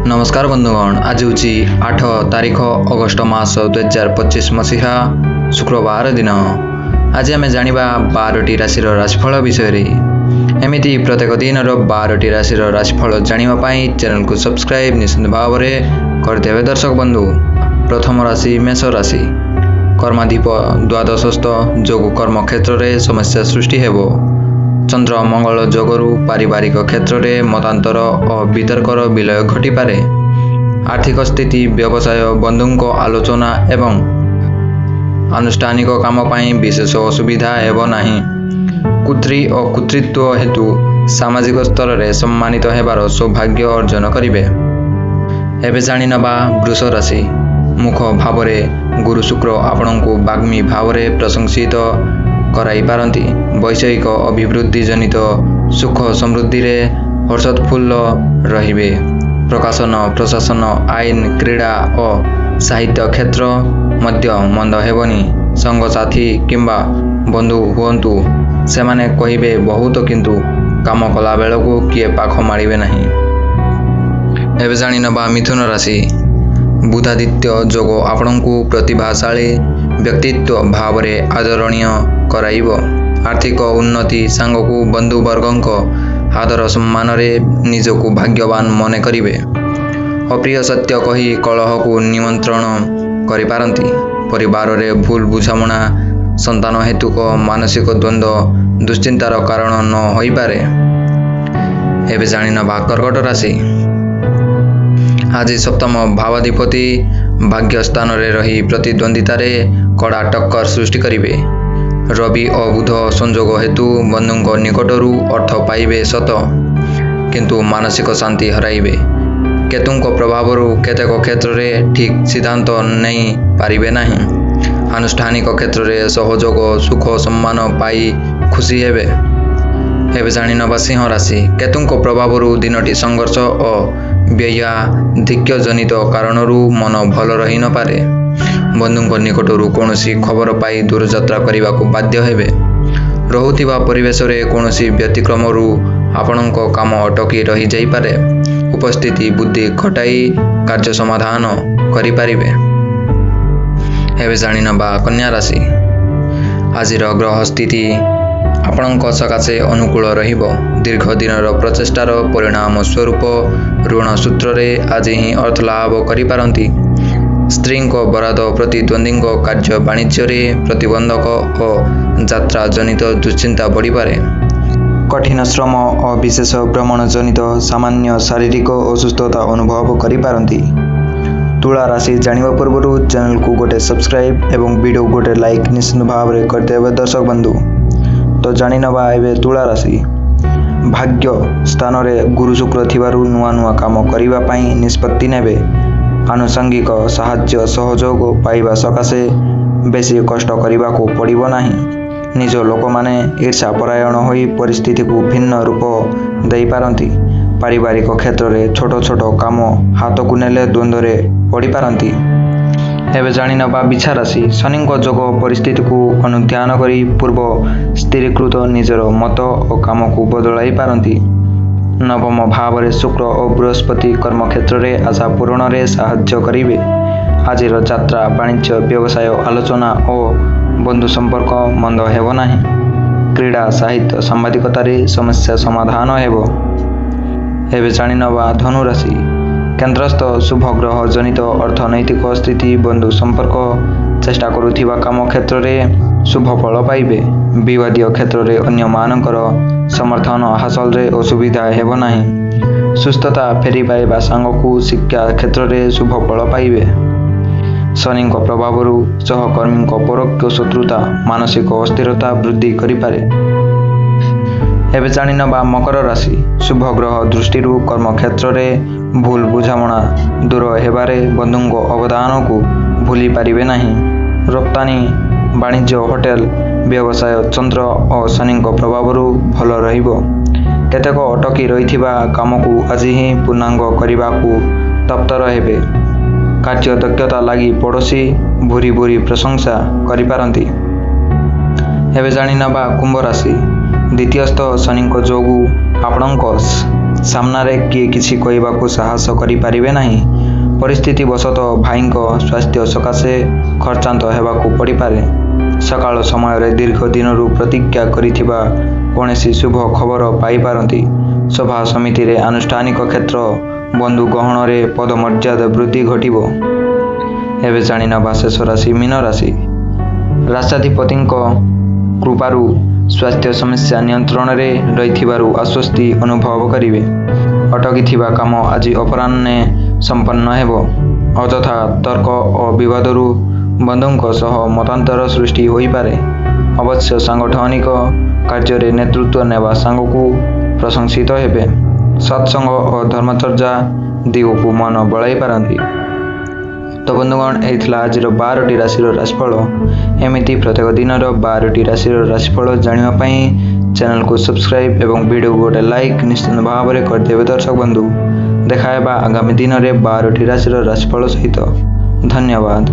नमस्कार बंधुगण, आज हूँ 8 तारीख अगस्ट मास 2025 मसीहा शुक्रवार दिन। आज आम जाना 12टी राशि राशिफल विषय। एमती प्रत्येक दिन 12टी राशि राशिफल जानापी चैनल को सब्सक्राइब निश्चित भाव में करदे। दर्शक बंधु, प्रथम राशि मेष राशि। कर्माधिप द्वादशस्थ जोगु कर्म क्षेत्र में समस्या सृष्टि हेबो। चंद्र मंगल जोगरु पारिवारिक क्षेत्र में मतांतर और वितर्कर विलय घटिपारे। आर्थिक स्थिति, व्यवसाय, बंधुओं आलोचना एवं आनुष्ठानिक काम पाई विशेष असुविधा हेबो नाही। कुत्री और कुतृत्व हेतु सामाजिक स्तर में सम्मानित हेबार सौभाग्य अर्जन करिवे। एबे जानि नबा वृष राशि। मुख भाव में गुरु शुक्र आपणको बाग्मी भाव में प्रशंसित कराई पारती। वैषयिक अभिवृद्धि जनित सुख समृद्धि रे हर्षोत्फुल्ल रहिबे। प्रकाशन, प्रशासन, आईन, क्रीड़ा और साहित्य क्षेत्र मध्य मंद हेबनी। संगसाथी किंबा बंधु हुंतु सेमाने कहिबे बहुत, किंतु काम कला बेलको किए पाख मारिबे नहीं। एबे जानि नबा मिथुन राशि। बुधादित्य जोग आपणको प्रतिभाशाली व्यक्तित्व भाव में आदरणीय कराइब। आर्थिक उन्नति सांगकु बंधुवर्ग आदर सम्मान रे निजकु भाग्यवान मन करिवे। अप्रिय सत्य कही कलह को निमंत्रण करि पारंती। परिवार रे भूल बुझामणा, संतान हेतुक मानसिक द्वंद्व दुश्चिंतार कारण न होई पारे। एबे जानि नबा कर्कट राशि। आज सप्तम भावाधिपति भाग्य स्थान रे रही प्रतिद्वंदिता रे कड़ा टक्कर सृष्टि करिवे। रवि और बुध संजोग हेतु बंधुओं निकटरू अर्थ पाइबे सत, किंतु मानसिक शांति हराइबे। केतुंको प्रभावरू केतेक क्षेत्र में ठीक सिद्धांत नहीं पारिबे नहीं। आनुष्ठानिक क्षेत्र में सहयोग, सुख सम्मान पाई खुशी हेबे। एबे जानि नबा सिंह राशि। केतुंको प्रभावरू दिनटी संघर्ष और व्ययाधिक्य जनित कारणरू मन भल रही न पारे। बंधुओं निकटरू कौनसी खबर पाई दूरयात्रा करने को बाध्य हेबे। रहुथिबा परिवेश रे कौनसी व्यतिक्रमरू आपणको काम अटकी रही जाई पारे। उपस्थिति बुद्धि खटाई कार्य समाधान करि पारिबे। एबे जानि नबा कन्या राशि। आजिर ग्रह स्थिति आपणको सकाशे अनुकूल रहिबो। दीर्घ दिनर प्रचेष्टार परिणाम स्वरूप ऋण सूत्र रे आज ही अर्थ लाभ करि पारंती। स्त्री को बराद प्रतिद्वंदी कार्य वाणिज्य रे प्रतिबंधक और यात्रा जनित दुश्चिंता बढ़ी पारे। कठिन श्रम और विशेष भ्रमण जनित सामान्य शारीरिक असुस्थता अनुभव करि पारंती। तुला राशि जानिबा पूर्व चैनल को गोटे सब्सक्राइब एवं वीडियो गोटे लाइक निश्चित भाव में करदेवे। दर्शक बंधु, तो जानि नबा एबे तुला राशि। भाग्य स्थान रे गुरु शुक्र थिबारु नुआ नुआ काम करिबा पई निष्पत्ति नेबे। आनुषंगिक साहाय्य सहयोग पाइबा सकाशे बेसी कष्ट करने को पड़ो ना। निज लोक माने ईर्षा परायण होई परिस्थिति को भिन्न रूप दे पारंती। पारिवारिक क्षेत्र में छोट छोट काम हाथ को नेले द्वंद्व रे पड़ी पारंती। एबे जानि नबा बिछा राशि। शनि जोग परिस्थिति को अनुध्यान करी पूर्व स्थिरीकृत निजर मत और काम को बदलाई पारंती। नवम भाव में शुक्र और बृहस्पति कर्म क्षेत्र में आशा पूरण में साहाय्य करिवे। आज यात्रा, वाणिज्य, व्यवसाय, आलोचना और बंधु संपर्क मंद हेबो नाही। क्रीड़ा, साहित्य, सांबादिकता समस्या समाधान हेबो। एबे जानि नबा धनु राशि। केन्द्रस्थ शुभ ग्रह जनित अर्थनैतिक स्थिति, बंधु संपर्क, चेष्टा करुथिबा काम क्षेत्र में शुभ फल पाइबे। विवादीय क्षेत्र में अन्य मानकर समर्थन हासिल रे असुविधा हेबो नाही। सुस्थता फेरी पाइबा सांगकु शिक्षा क्षेत्र में शुभ फल पाइबे। शनि प्रभावरू सहकर्मी परोक्ष शत्रुता मानसिक अस्थिरता वृद्धि करिपारे। एबे जानि नबा मकर राशि। शुभ ग्रह दृष्टि कर्म क्षेत्र में भूल बुझामणा दूर हेबारे बंधुओं अवदान को भूली पारिबे नहीं। रप्तानी, वाणिज्य, होटेल व्यवसाय चंद्र और शनि प्रभावरू भल रहिबो। केतेक अटकी रहिथिबा काम को आज ही पूर्णांग करने को तत्पर हेबे। कार्य दक्षता लगी पड़ोशी भूरी भूरी प्रशंसा करि पारंती। एबे जानि नबा कुंभ राशि। द्वितीयस्थ शनि जोगु आपण ସାମ୍ନାରେ କିଏ କିଛି କହିବାକୁ ସାହସ କରିପାରିବେ ନାହିଁ। ପରିସ୍ଥିତି ବଶତଃ ଭାଇଙ୍କ ସ୍ୱାସ୍ଥ୍ୟ ସକାଶେ ଖର୍ଚ୍ଚାନ୍ତ ହେବାକୁ ପଡ଼ିପାରେ। ସକାଳ ସମୟରେ ଦୀର୍ଘ ଦିନରୁ ପ୍ରତୀକ୍ଷା କରିଥିବା କୌଣସି ଶୁଭ ଖବର ପାଇପାରନ୍ତି। ସଭା ସମିତିରେ ଆନୁଷ୍ଠାନିକ କ୍ଷେତ୍ର ବନ୍ଧୁ ଗହଣରେ ପଦମର୍ଯ୍ୟାଦା ବୃଦ୍ଧି ଘଟିବ। ଏବେ ଜାଣିନେବା ଶେଷ ରାଶି ମୀନ ରାଶି। ରାଷ୍ଟ୍ରାଧିପତିଙ୍କ କୃପାରୁ ସ୍ୱାସ୍ଥ୍ୟ ସମସ୍ୟା ନିୟନ୍ତ୍ରଣରେ ରହିଥିବାରୁ ଆଶ୍ୱସ୍ତି ଅନୁଭବ କରିବେ। ଅଟକିଥିବା କାମ ଆଜି ଅପରାହ୍ନେ ସମ୍ପନ୍ନ ହେବ। ଅଯଥା ତର୍କ ଓ ବିବାଦରୁ ବନ୍ଧୁଙ୍କ ସହ ମତାନ୍ତର ସୃଷ୍ଟି ହୋଇପାରେ। ଅବଶ୍ୟ ସାଂଗଠନିକ କାର୍ଯ୍ୟରେ ନେତୃତ୍ୱ ନେବା ସାଙ୍ଗକୁ ପ୍ରଶଂସିତ ହେବେ। ସତ୍ସଙ୍ଗ ଓ ଧର୍ମଚର୍ୟା ଦିଗକୁ ମନ ବଳାଇ ପାରନ୍ତି। ତ ବନ୍ଧୁଗଣ, ଏହି ଥିଲା ଆଜିର 12ଟି ରାଶିର ରାଶିଫଳ। ଏମିତି ପ୍ରତ୍ୟେକ ଦିନର 12ଟି ରାଶିର ରାଶିଫଳ ଜାଣିବା ପାଇଁ ଚ୍ୟାନେଲକୁ ସବସ୍କ୍ରାଇବ୍ ଏବଂ ଭିଡ଼ିଓକୁ ଗୋଟେ ଲାଇକ୍ ନିଶ୍ଚିତ ଭାବରେ କରିଦେବେ ଦର୍ଶକ ବନ୍ଧୁ। ଦେଖା ହେବା ଆଗାମୀ ଦିନରେ 12ଟି ରାଶିର ରାଶିଫଳ ସହିତ। ଧନ୍ୟବାଦ।